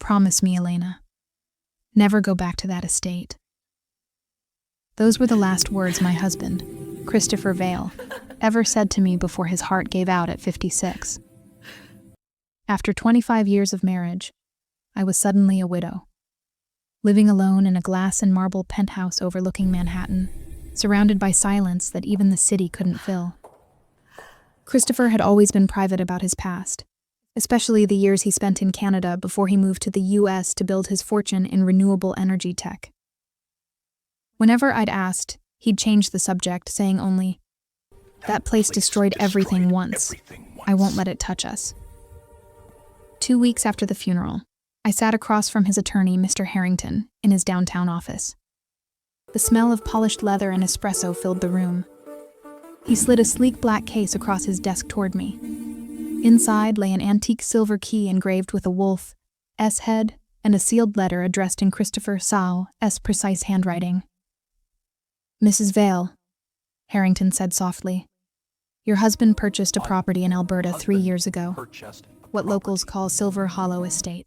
Promise me, Elena. Never go back to that estate." Those were the last words my husband, Christopher Vale, ever said to me before his heart gave out at 56. After 25 years of marriage, I was suddenly a widow, living alone in a glass and marble penthouse overlooking Manhattan, surrounded by silence that even the city couldn't fill. Christopher had always been private about his past, especially the years he spent in Canada before he moved to the US to build his fortune in renewable energy tech. Whenever I'd asked, he'd change the subject, saying only, "That place destroyed everything once. I won't let it touch us." 2 weeks after the funeral, I sat across from his attorney, Mr. Harrington, in his downtown office. The smell of polished leather and espresso filled the room. He slid a sleek black case across his desk toward me. Inside lay an antique silver key engraved with a wolf, S head, and a sealed letter addressed in Christopher Sau's precise handwriting. "Mrs. Vale," Harrington said softly, "your husband purchased a property in Alberta 3 years ago, what locals call Silver Hollow Estate.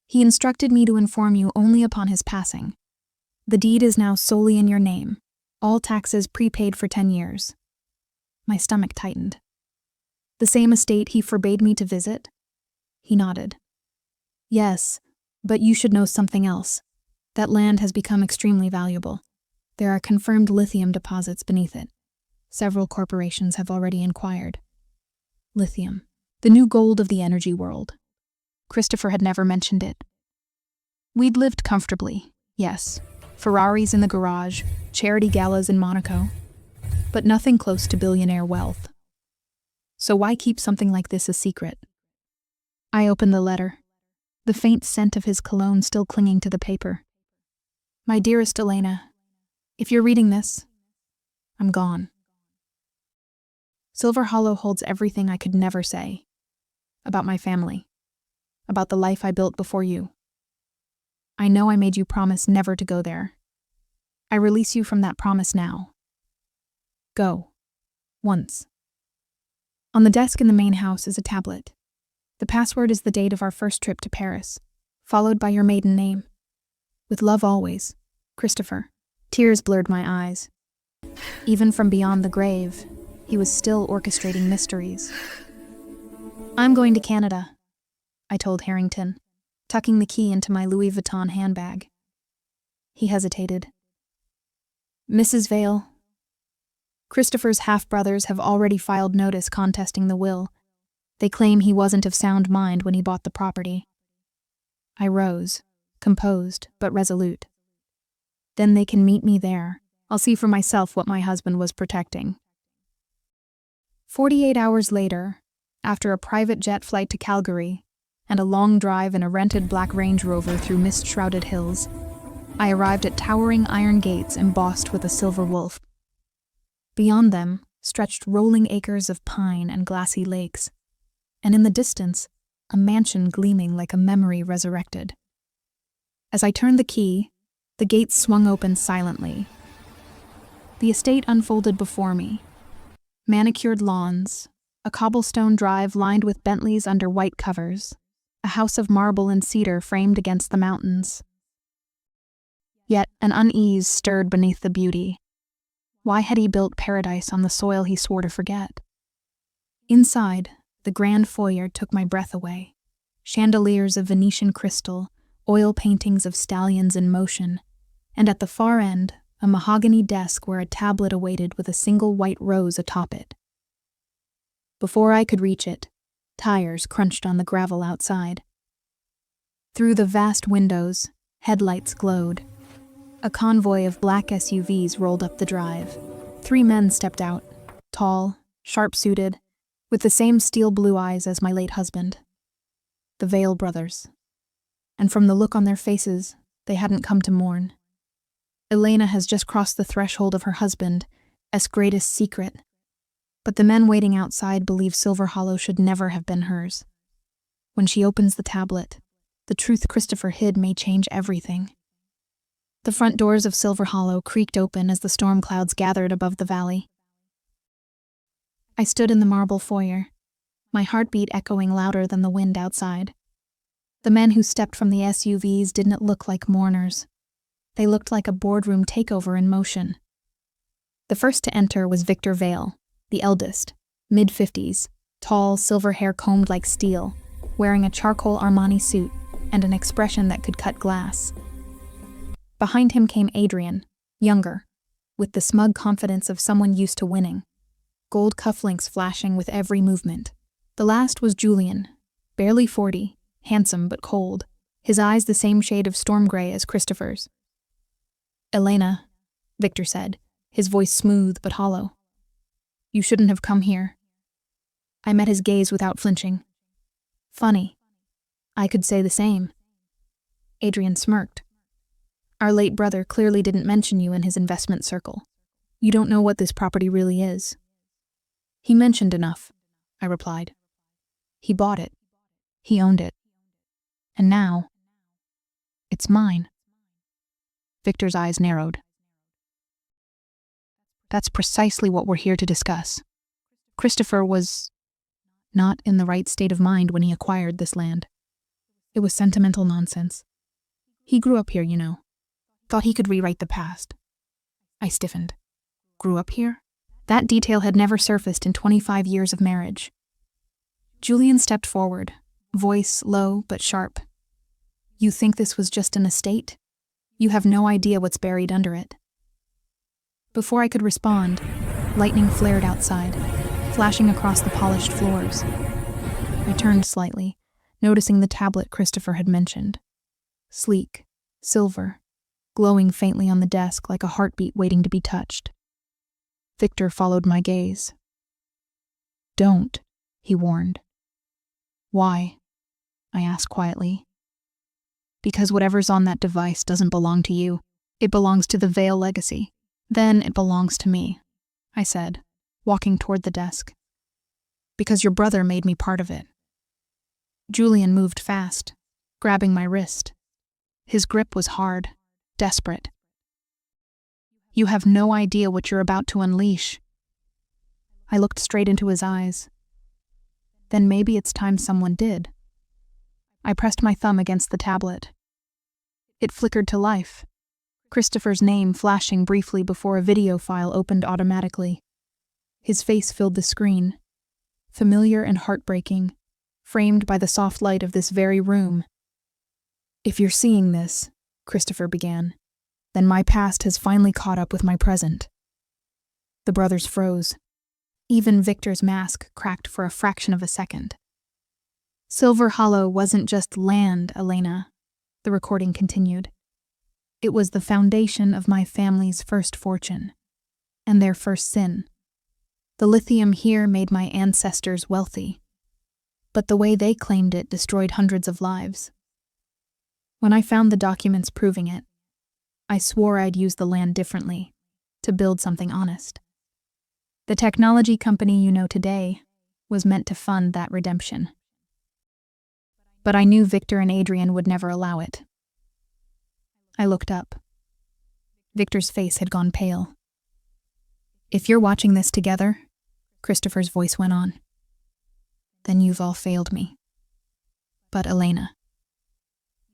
He instructed me to inform you only upon his passing. The deed is now solely in your name, all taxes prepaid for 10 years. My stomach tightened. "The same estate he forbade me to visit?" He nodded. "Yes, but you should know something else. That land has become extremely valuable. There are confirmed lithium deposits beneath it. Several corporations have already inquired. Lithium, the new gold of the energy world." Christopher had never mentioned it. We'd lived comfortably, yes. Ferraris in the garage, charity galas in Monaco, but nothing close to billionaire wealth. So why keep something like this a secret? I opened the letter, the faint scent of his cologne still clinging to the paper. "My dearest Elena, if you're reading this, I'm gone. Silver Hollow holds everything I could never say. About my family. About the life I built before you. I know I made you promise never to go there. I release you from that promise now. Go. Once." On the desk in the main house is a tablet. The password is the date of our first trip to Paris, followed by your maiden name. "With love always, Christopher." Tears blurred my eyes. Even from beyond the grave, he was still orchestrating mysteries. "I'm going to Canada," I told Harrington, tucking the key into my Louis Vuitton handbag. He hesitated. "Mrs. Vale, Christopher's half-brothers have already filed notice contesting the will. They claim he wasn't of sound mind when he bought the property." I rose, composed but resolute. "Then they can meet me there. I'll see for myself what my husband was protecting." 48 hours later, after a private jet flight to Calgary and a long drive in a rented black Range Rover through mist-shrouded hills, I arrived at towering iron gates embossed with a silver wolf. Beyond them stretched rolling acres of pine and glassy lakes, and in the distance, a mansion gleaming like a memory resurrected. As I turned the key, the gates swung open silently. The estate unfolded before me. Manicured lawns, a cobblestone drive lined with Bentleys under white covers, a house of marble and cedar framed against the mountains. Yet an unease stirred beneath the beauty. Why had he built paradise on the soil he swore to forget? Inside, the grand foyer took my breath away. Chandeliers of Venetian crystal, oil paintings of stallions in motion, and at the far end, a mahogany desk where a tablet awaited with a single white rose atop it. Before I could reach it, tires crunched on the gravel outside. Through the vast windows, headlights glowed. A convoy of black SUVs rolled up the drive. 3 men stepped out, tall, sharp-suited, with the same steel-blue eyes as my late husband. The Vale brothers. And from the look on their faces, they hadn't come to mourn. Elena has just crossed the threshold of her husband's greatest secret. But the men waiting outside believe Silver Hollow should never have been hers. When she opens the tablet, the truth Christopher hid may change everything. The front doors of Silver Hollow creaked open as the storm clouds gathered above the valley. I stood in the marble foyer, my heartbeat echoing louder than the wind outside. The men who stepped from the SUVs didn't look like mourners. They looked like a boardroom takeover in motion. The first to enter was Victor Vale, the eldest, mid-50s, tall, silver hair combed like steel, wearing a charcoal Armani suit and an expression that could cut glass. Behind him came Adrian, younger, with the smug confidence of someone used to winning, gold cufflinks flashing with every movement. The last was Julian, barely 40, handsome but cold, his eyes the same shade of storm gray as Christopher's. "Elena," Victor said, his voice smooth but hollow. "You shouldn't have come here." I met his gaze without flinching. "Funny. I could say the same." Adrian smirked. "Our late brother clearly didn't mention you in his investment circle. You don't know what this property really is." "He mentioned enough," I replied. "He bought it. He owned it. And now, it's mine." Victor's eyes narrowed. "That's precisely what we're here to discuss. Christopher was not in the right state of mind when he acquired this land. It was sentimental nonsense. He grew up here, you know. Thought he could rewrite the past." I stiffened. Grew up here? That detail had never surfaced in 25 years of marriage. Julian stepped forward, voice low but sharp. "You think this was just an estate? You have no idea what's buried under it." Before I could respond, lightning flared outside, flashing across the polished floors. I turned slightly, noticing the tablet Christopher had mentioned. Sleek, silver, glowing faintly on the desk like a heartbeat waiting to be touched. Victor followed my gaze. "Don't," he warned. "Why?" I asked quietly. "Because whatever's on that device doesn't belong to you. It belongs to the Vale legacy. Then it belongs to me," I said, walking toward the desk. "Because your brother made me part of it." Julian moved fast, grabbing my wrist. His grip was hard, desperate. "You have no idea what you're about to unleash." I looked straight into his eyes. Then maybe it's time someone did. I pressed my thumb against the tablet. It flickered to life, Christopher's name flashing briefly before a video file opened automatically. His face filled the screen, familiar and heartbreaking, framed by the soft light of this very room. "If you're seeing this," Christopher began, "then my past has finally caught up with my present." The brothers froze. Even Victor's mask cracked for a fraction of a second. "Silver Hollow wasn't just land, Elena," the recording continued. "It was the foundation of my family's first fortune, and their first sin. The lithium here made my ancestors wealthy, but the way they claimed it destroyed hundreds of lives. When I found the documents proving it, I swore I'd use the land differently, to build something honest. The technology company you know today was meant to fund that redemption. But I knew Victor and Adrian would never allow it." I looked up. Victor's face had gone pale. "If you're watching this together," Christopher's voice went on, "then you've all failed me. But Elena,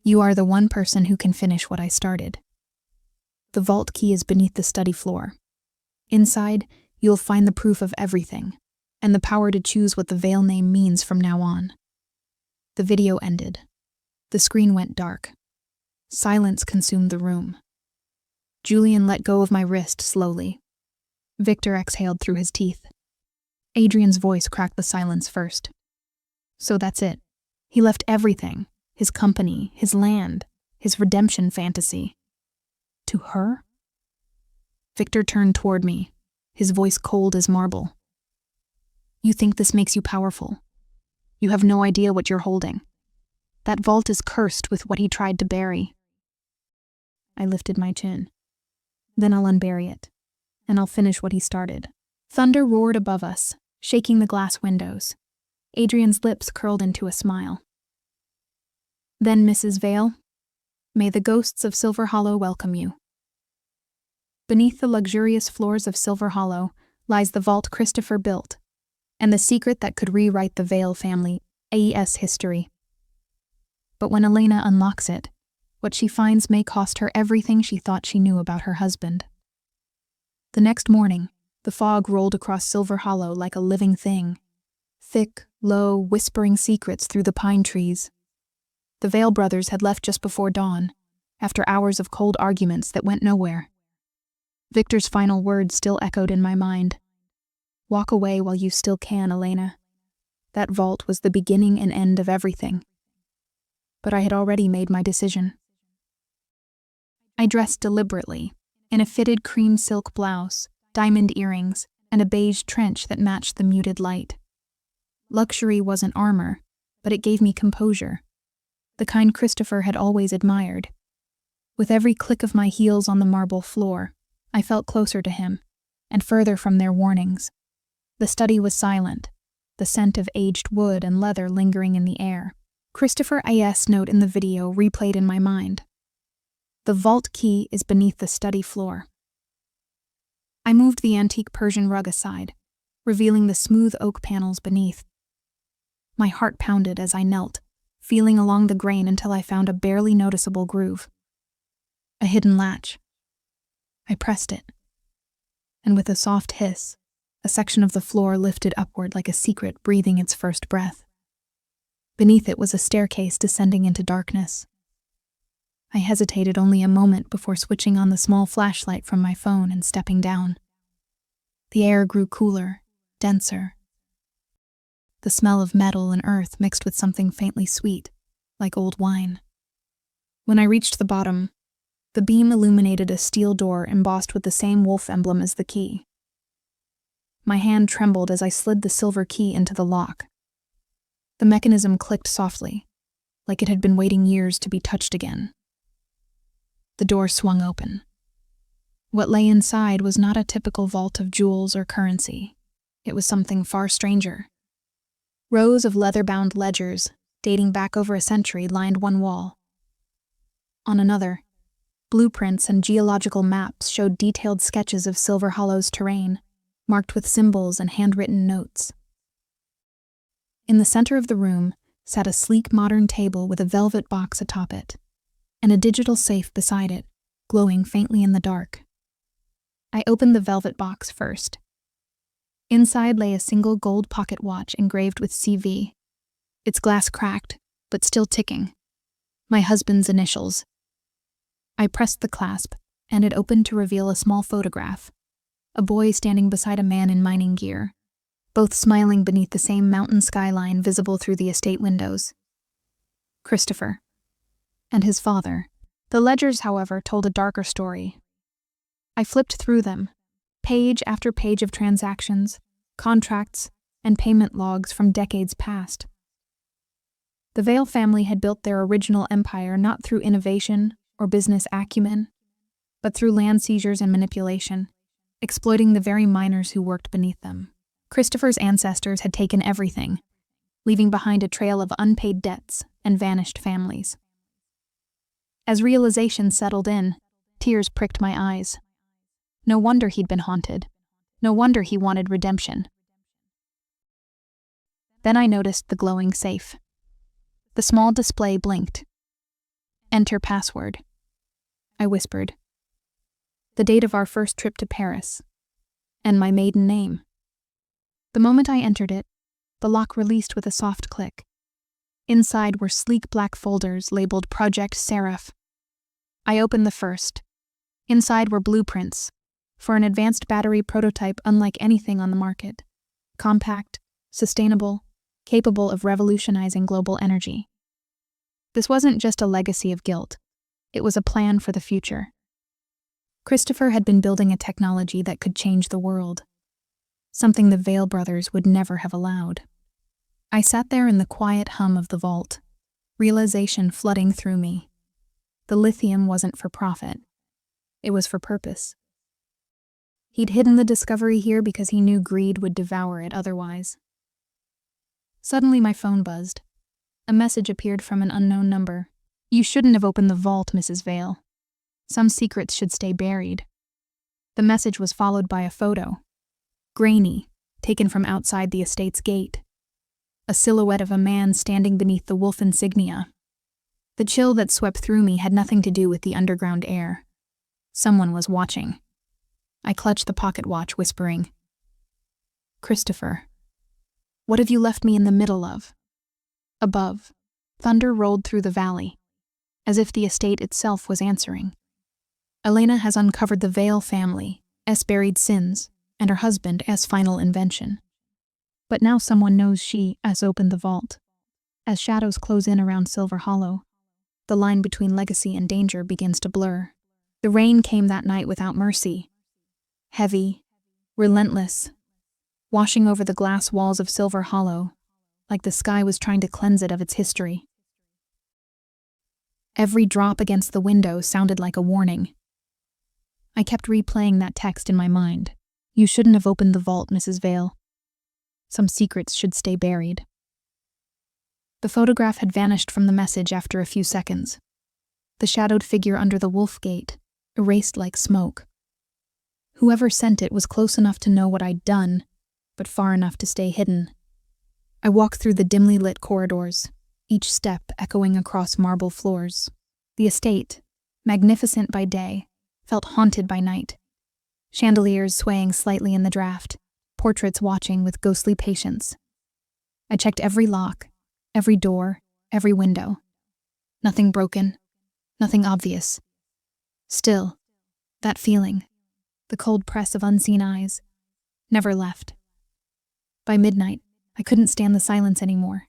you are the one person who can finish what I started. The vault key is beneath the study floor. Inside, you'll find the proof of everything, and the power to choose what the Vale name means from now on." The video ended. The screen went dark. Silence consumed the room. Julian let go of my wrist slowly. Victor exhaled through his teeth. Adrian's voice cracked the silence first. "So that's it. He left everything, his company, his land, his redemption fantasy. To her?" Victor turned toward me, his voice cold as marble. "You think this makes you powerful? You have no idea what you're holding. That vault is cursed with what he tried to bury." I lifted my chin. "Then I'll unbury it, and I'll finish what he started." Thunder roared above us, shaking the glass windows. Adrian's lips curled into a smile. "Then, Mrs. Vale, may the ghosts of Silver Hollow welcome you." Beneath the luxurious floors of Silver Hollow lies the vault Christopher built, and the secret that could rewrite the Vale family AES history. But when Elena unlocks it, what she finds may cost her everything she thought she knew about her husband. The next morning, the fog rolled across Silver Hollow like a living thing. Thick, low, whispering secrets through the pine trees. The Vale brothers had left just before dawn, after hours of cold arguments that went nowhere. Victor's final words still echoed in my mind. "Walk away while you still can, Elena." That vault was the beginning and end of everything. But I had already made my decision. I dressed deliberately, in a fitted cream silk blouse, diamond earrings, and a beige trench that matched the muted light. Luxury wasn't armor, but it gave me composure, the kind Christopher had always admired. With every click of my heels on the marble floor, I felt closer to him, and further from their warnings. The study was silent, the scent of aged wood and leather lingering in the air. Christopher A.'s note in the video replayed in my mind. "The vault key is beneath the study floor." I moved the antique Persian rug aside, revealing the smooth oak panels beneath. My heart pounded as I knelt, feeling along the grain until I found a barely noticeable groove. A hidden latch. I pressed it, and with a soft hiss, a section of the floor lifted upward like a secret breathing its first breath. Beneath it was a staircase descending into darkness. I hesitated only a moment before switching on the small flashlight from my phone and stepping down. The air grew cooler, denser. The smell of metal and earth mixed with something faintly sweet, like old wine. When I reached the bottom, the beam illuminated a steel door embossed with the same wolf emblem as the key. My hand trembled as I slid the silver key into the lock. The mechanism clicked softly, like it had been waiting years to be touched again. The door swung open. What lay inside was not a typical vault of jewels or currency. It was something far stranger. Rows of leather-bound ledgers, dating back over a century, lined one wall. On another, blueprints and geological maps showed detailed sketches of Silver Hollow's terrain, marked with symbols and handwritten notes. In the center of the room sat a sleek modern table with a velvet box atop it, and a digital safe beside it, glowing faintly in the dark. I opened the velvet box first. Inside lay a single gold pocket watch engraved with CV, its glass cracked, but still ticking. My husband's initials. I pressed the clasp, and it opened to reveal a small photograph. A boy standing beside a man in mining gear, both smiling beneath the same mountain skyline visible through the estate windows. Christopher. And his father. The ledgers, however, told a darker story. I flipped through them, page after page of transactions, contracts, and payment logs from decades past. The Vale family had built their original empire not through innovation or business acumen, but through land seizures and manipulation, exploiting the very miners who worked beneath them. Christopher's ancestors had taken everything, leaving behind a trail of unpaid debts and vanished families. As realization settled in, tears pricked my eyes. No wonder he'd been haunted. No wonder he wanted redemption. Then I noticed the glowing safe. The small display blinked. "Enter password," I whispered. The date of our first trip to Paris, and my maiden name. The moment I entered it, the lock released with a soft click. Inside were sleek black folders labeled Project Seraph. I opened the first. Inside were blueprints for an advanced battery prototype unlike anything on the market. Compact, sustainable, capable of revolutionizing global energy. This wasn't just a legacy of guilt. It was a plan for the future. Christopher had been building a technology that could change the world, something the Vale brothers would never have allowed. I sat there in the quiet hum of the vault, realization flooding through me. The lithium wasn't for profit. It was for purpose. He'd hidden the discovery here because he knew greed would devour it otherwise. Suddenly my phone buzzed. A message appeared from an unknown number. "You shouldn't have opened the vault, Mrs. Vale. Some secrets should stay buried." The message was followed by a photo. Grainy, taken from outside the estate's gate. A silhouette of a man standing beneath the wolf insignia. The chill that swept through me had nothing to do with the underground air. Someone was watching. I clutched the pocket watch, whispering, "Christopher, what have you left me in the middle of?" Above, thunder rolled through the valley, as if the estate itself was answering. Elena has uncovered the Vale family, S buried sins, and her husband, S final invention. But now someone knows she, S opened the vault. As shadows close in around Silver Hollow, the line between legacy and danger begins to blur. The rain came that night without mercy. Heavy, relentless, washing over the glass walls of Silver Hollow, like the sky was trying to cleanse it of its history. Every drop against the window sounded like a warning. I kept replaying that text in my mind. "You shouldn't have opened the vault, Mrs. Vale. Some secrets should stay buried." The photograph had vanished from the message after a few seconds. The shadowed figure under the wolf gate, erased like smoke. Whoever sent it was close enough to know what I'd done, but far enough to stay hidden. I walked through the dimly lit corridors, each step echoing across marble floors. The estate, magnificent by day, felt haunted by night. Chandeliers swaying slightly in the draft, portraits watching with ghostly patience. I checked every lock, every door, every window. Nothing broken, nothing obvious. Still, that feeling, the cold press of unseen eyes, never left. By midnight, I couldn't stand the silence anymore.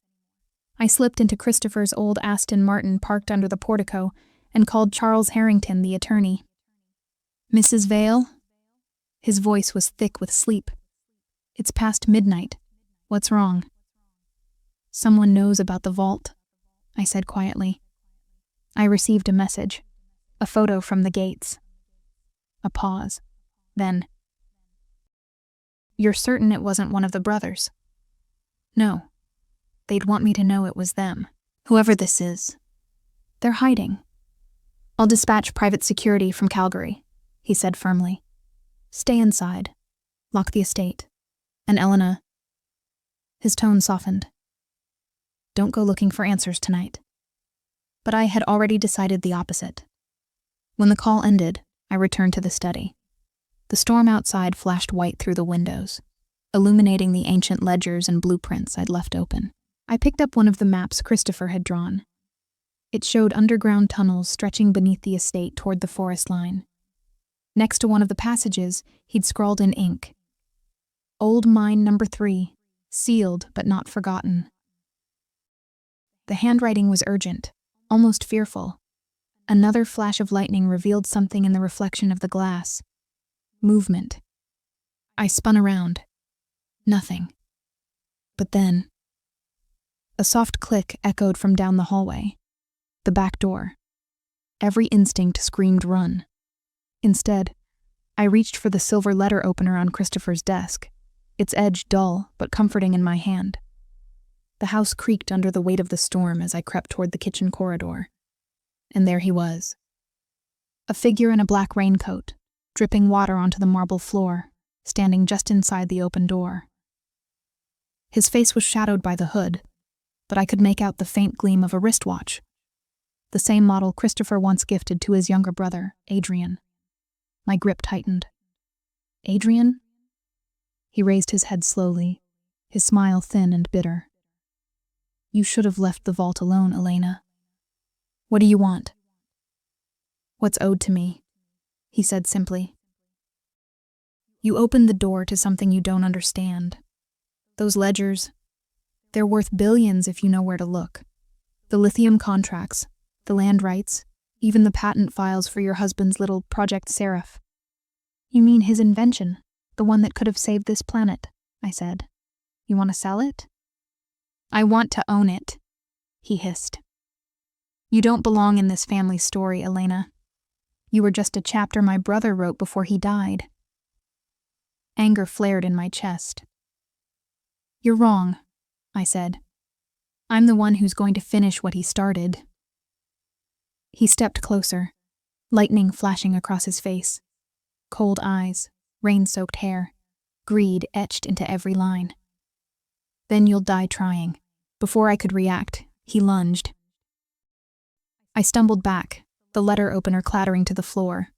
I slipped into Christopher's old Aston Martin parked under the portico and called Charles Harrington, the attorney. "Mrs. Vale?" His voice was thick with sleep. "It's past midnight. What's wrong?" "Someone knows about the vault," I said quietly. I received a message, a photo from the gates. A pause. Then, "You're certain it wasn't one of the brothers?" "No. They'd want me to know it was them. Whoever this is. They're hiding." "I'll dispatch private security from Calgary," he said firmly. "Stay inside. Lock the estate. And Elena..." His tone softened. "Don't go looking for answers tonight." But I had already decided the opposite. When the call ended, I returned to the study. The storm outside flashed white through the windows, illuminating the ancient ledgers and blueprints I'd left open. I picked up one of the maps Christopher had drawn. It showed underground tunnels stretching beneath the estate toward the forest line. Next to one of the passages, he'd scrawled in ink, "Old Mine Number 3, sealed but not forgotten." The handwriting was urgent, almost fearful. Another flash of lightning revealed something in the reflection of the glass. Movement. I spun around. Nothing. But then, a soft click echoed from down the hallway. The back door. Every instinct screamed run. Instead, I reached for the silver letter opener on Christopher's desk, its edge dull but comforting in my hand. The house creaked under the weight of the storm as I crept toward the kitchen corridor. And there he was. A figure in a black raincoat, dripping water onto the marble floor, standing just inside the open door. His face was shadowed by the hood, but I could make out the faint gleam of a wristwatch. The same model Christopher once gifted to his younger brother, Adrian. My grip tightened. "Adrian?" He raised his head slowly, his smile thin and bitter. "You should have left the vault alone, Elena. What do you want?" "What's owed to me," he said simply. "You opened the door to something you don't understand. Those ledgers, they're worth billions if you know where to look. The lithium contracts, the land rights, even the patent files for your husband's little Project Seraph." "You mean his invention, the one that could have saved this planet," I said. "You want to sell it?" "I want to own it," he hissed. "You don't belong in this family story, Elena. You were just a chapter my brother wrote before he died." Anger flared in my chest. "You're wrong," I said. "I'm the one who's going to finish what he started." He stepped closer, lightning flashing across his face. Cold eyes, rain-soaked hair, greed etched into every line. "Then you'll die trying." Before I could react, he lunged. I stumbled back, the letter opener clattering to the floor.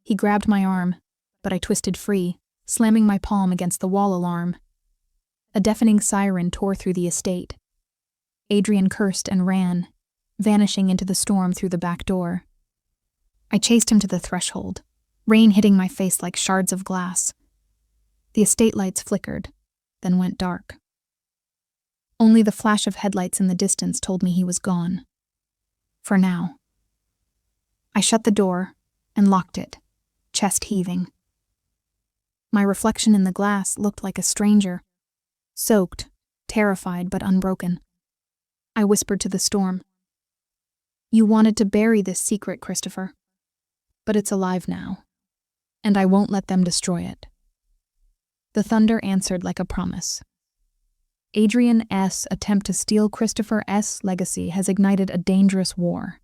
He grabbed my arm, but I twisted free, slamming my palm against the wall alarm. A deafening siren tore through the estate. Adrian cursed and ran, vanishing into the storm through the back door. I chased him to the threshold, rain hitting my face like shards of glass. The estate lights flickered, then went dark. Only the flash of headlights in the distance told me he was gone. For now. I shut the door and locked it, chest heaving. My reflection in the glass looked like a stranger, soaked, terrified but unbroken. I whispered to the storm, "You wanted to bury this secret, Christopher. But it's alive now, and I won't let them destroy it." The thunder answered like a promise. Adrian S.'s attempt to steal Christopher S.'s legacy has ignited a dangerous war,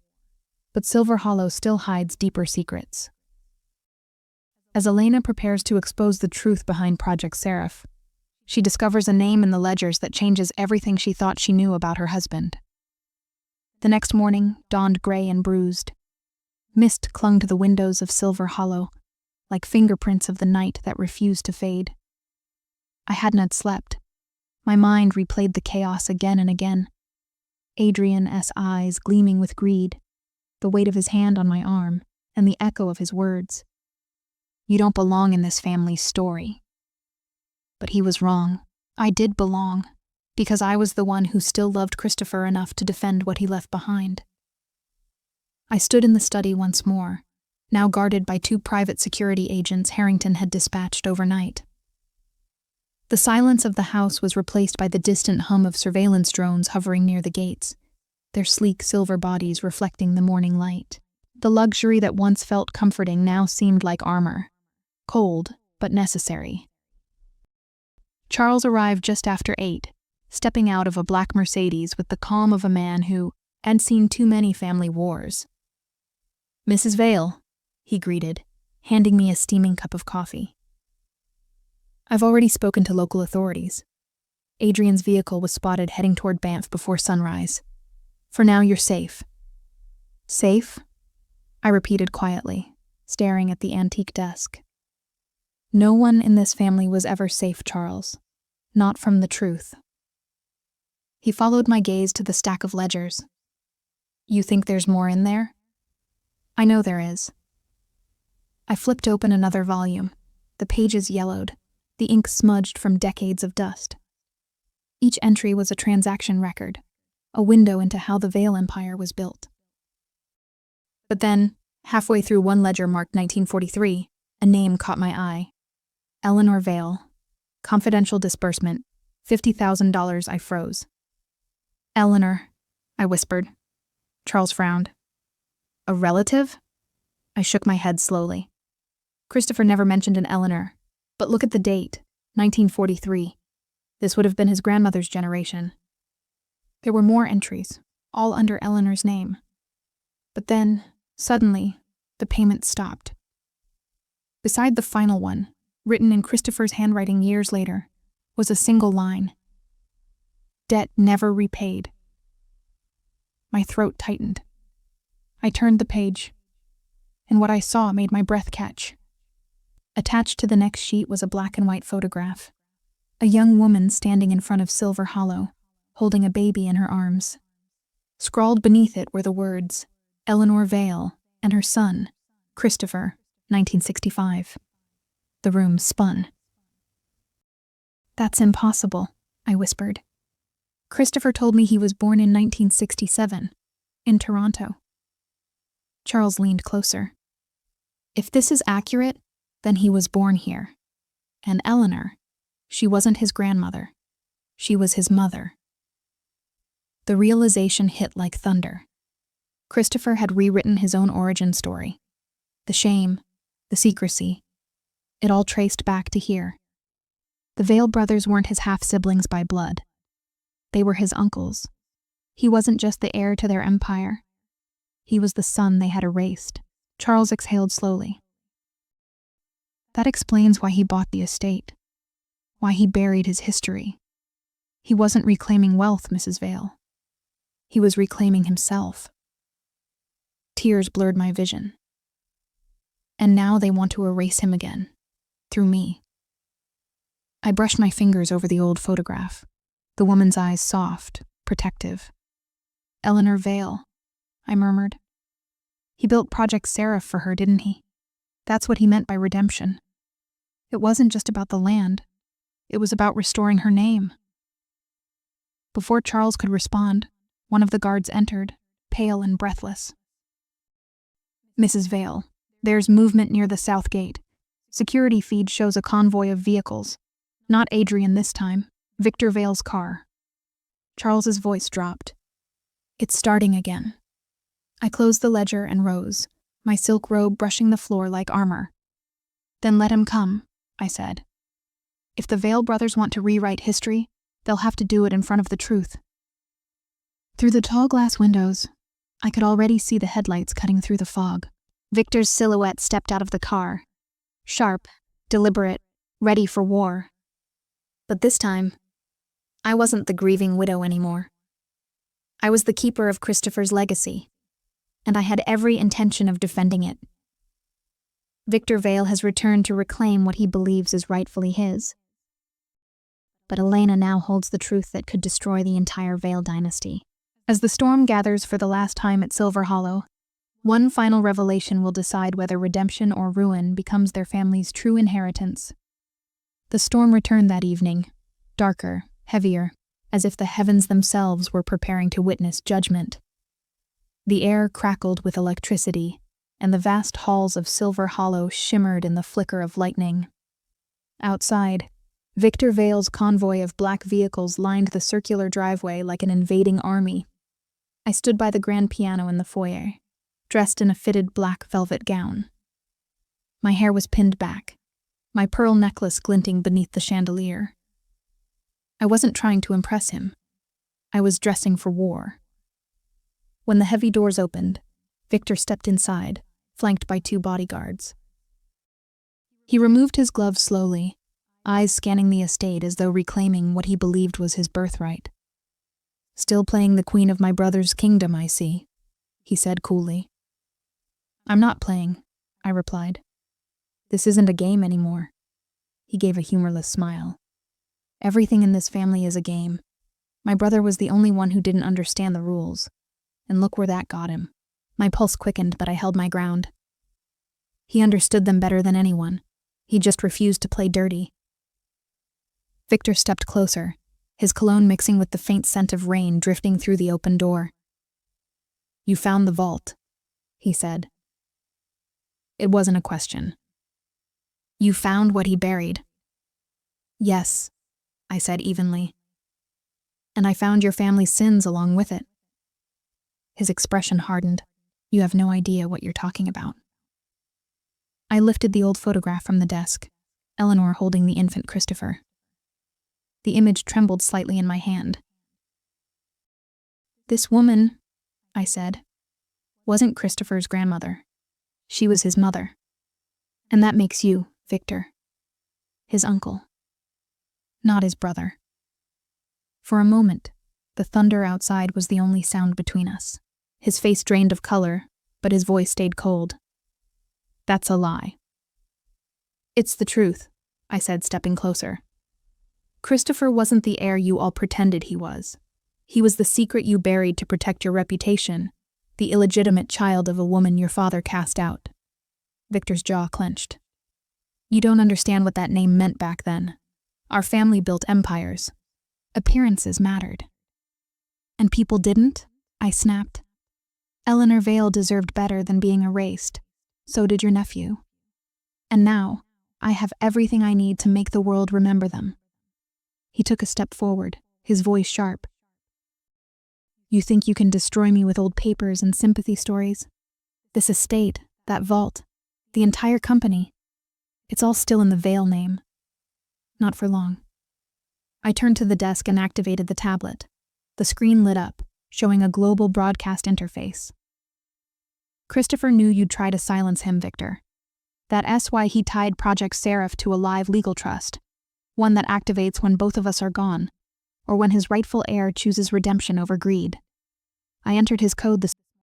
but Silver Hollow still hides deeper secrets. As Elena prepares to expose the truth behind Project Seraph, she discovers a name in the ledgers that changes everything she thought she knew about her husband. The next morning dawned gray and bruised. Mist clung to the windows of Silver Hollow, like fingerprints of the night that refused to fade. I hadn't slept. My mind replayed the chaos again and again. Adrian S. eyes gleaming with greed, the weight of his hand on my arm, and the echo of his words. "You don't belong in this family's story." But he was wrong. I did belong, because I was the one who still loved Christopher enough to defend what he left behind. I stood in the study once more, now guarded by 2 private security agents Harrington had dispatched overnight. The silence of the house was replaced by the distant hum of surveillance drones hovering near the gates, their sleek silver bodies reflecting the morning light. The luxury that once felt comforting now seemed like armor, cold but necessary. Charles arrived just after 8, stepping out of a black Mercedes with the calm of a man who had seen too many family wars. "Mrs. Vale," he greeted, handing me a steaming cup of coffee. "I've already spoken to local authorities. Adrian's vehicle was spotted heading toward Banff before sunrise. For now, you're safe." "Safe?" I repeated quietly, staring at the antique desk. "No one in this family was ever safe, Charles. Not from the truth." He followed my gaze to the stack of ledgers. "You think there's more in there?" "I know there is." I flipped open another volume. The pages yellowed, the ink smudged from decades of dust. Each entry was a transaction record, a window into how the Vale Empire was built. But then, halfway through one ledger marked 1943, a name caught my eye. Eleanor Vale. Confidential disbursement. $50,000. I froze. "Eleanor," I whispered. Charles frowned. "A relative?" I shook my head slowly. Christopher never mentioned an Eleanor, but look at the date, 1943. This would have been his grandmother's generation. There were more entries, all under Eleanor's name. But then, suddenly, the payment stopped. Beside the final one, written in Christopher's handwriting years later, was a single line. "Debt never repaid." My throat tightened. I turned the page, and what I saw made my breath catch. Attached to the next sheet was a black and white photograph. A young woman standing in front of Silver Hollow, holding a baby in her arms. Scrawled beneath it were the words, "Eleanor Vale and her son, Christopher, 1965. The room spun. "That's impossible," I whispered. "Christopher told me he was born in 1967, in Toronto." Charles leaned closer. "If this is accurate, then he was born here. And Eleanor, she wasn't his grandmother. She was his mother." The realization hit like thunder. Christopher had rewritten his own origin story. The shame, the secrecy, it all traced back to here. The Vale brothers weren't his half-siblings by blood. They were his uncles. He wasn't just the heir to their empire. He was the son they had erased. Charles exhaled slowly. "That explains why he bought the estate, why he buried his history. He wasn't reclaiming wealth, Mrs. Vale. He was reclaiming himself." Tears blurred my vision. And now they want to erase him again, through me. I brushed my fingers over the old photograph, the woman's eyes soft, protective. Eleanor Vale, I murmured. He built Project Seraph for her, didn't he? That's what he meant by redemption. It wasn't just about the land. It was about restoring her name. Before Charles could respond, one of the guards entered, pale and breathless. Mrs. Vale, there's movement near the south gate. Security feed shows a convoy of vehicles. Not Adrian this time, Victor Vale's car. Charles's voice dropped. It's starting again. I closed the ledger and rose, my silk robe brushing the floor like armor. Then let him come, I said. If the Vale brothers want to rewrite history, they'll have to do it in front of the truth. Through the tall glass windows, I could already see the headlights cutting through the fog. Victor's silhouette stepped out of the car. Sharp, deliberate, ready for war. But this time, I wasn't the grieving widow anymore. I was the keeper of Christopher's legacy, and I had every intention of defending it. Victor Vale has returned to reclaim what he believes is rightfully his. But Elena now holds the truth that could destroy the entire Vale dynasty. As the storm gathers for the last time at Silver Hollow, one final revelation will decide whether redemption or ruin becomes their family's true inheritance. The storm returned that evening, darker, heavier, as if the heavens themselves were preparing to witness judgment. The air crackled with electricity, and the vast halls of Silver Hollow shimmered in the flicker of lightning. Outside, Victor Vale's convoy of black vehicles lined the circular driveway like an invading army. I stood by the grand piano in the foyer, dressed in a fitted black velvet gown. My hair was pinned back, my pearl necklace glinting beneath the chandelier. I wasn't trying to impress him. I was dressing for war. When the heavy doors opened, Victor stepped inside, flanked by 2 bodyguards. He removed his gloves slowly, eyes scanning the estate as though reclaiming what he believed was his birthright. Still playing the queen of my brother's kingdom, I see, he said coolly. I'm not playing, I replied. This isn't a game anymore. He gave a humorless smile. Everything in this family is a game. My brother was the only one who didn't understand the rules. And look where that got him. My pulse quickened, but I held my ground. He understood them better than anyone. He just refused to play dirty. Victor stepped closer, his cologne mixing with the faint scent of rain drifting through the open door. You found the vault, he said. It wasn't a question. You found what he buried. Yes, I said evenly. And I found your family's sins along with it. His expression hardened. You have no idea what you're talking about. I lifted the old photograph from the desk, Eleanor holding the infant Christopher. The image trembled slightly in my hand. This woman, I said, wasn't Christopher's grandmother. She was his mother. And that makes you, Victor, his uncle, not his brother. For a moment, the thunder outside was the only sound between us. His face drained of color, but his voice stayed cold. That's a lie. It's the truth, I said, stepping closer. Christopher wasn't the heir you all pretended he was. He was the secret you buried to protect your reputation, the illegitimate child of a woman your father cast out. Victor's jaw clenched. You don't understand what that name meant back then. Our family built empires. Appearances mattered. And people didn't? I snapped. Eleanor Vale deserved better than being erased. So did your nephew. And now, I have everything I need to make the world remember them. He took a step forward, his voice sharp. You think you can destroy me with old papers and sympathy stories? This estate, that vault, the entire company. It's all still in the Vale name. Not for long. I turned to the desk and activated the tablet. The screen lit up, showing a global broadcast interface. Christopher knew you'd try to silence him, Victor. That's why he tied Project Seraph to a live legal trust, one that activates when both of us are gone, or when his rightful heir chooses redemption over greed. I entered his code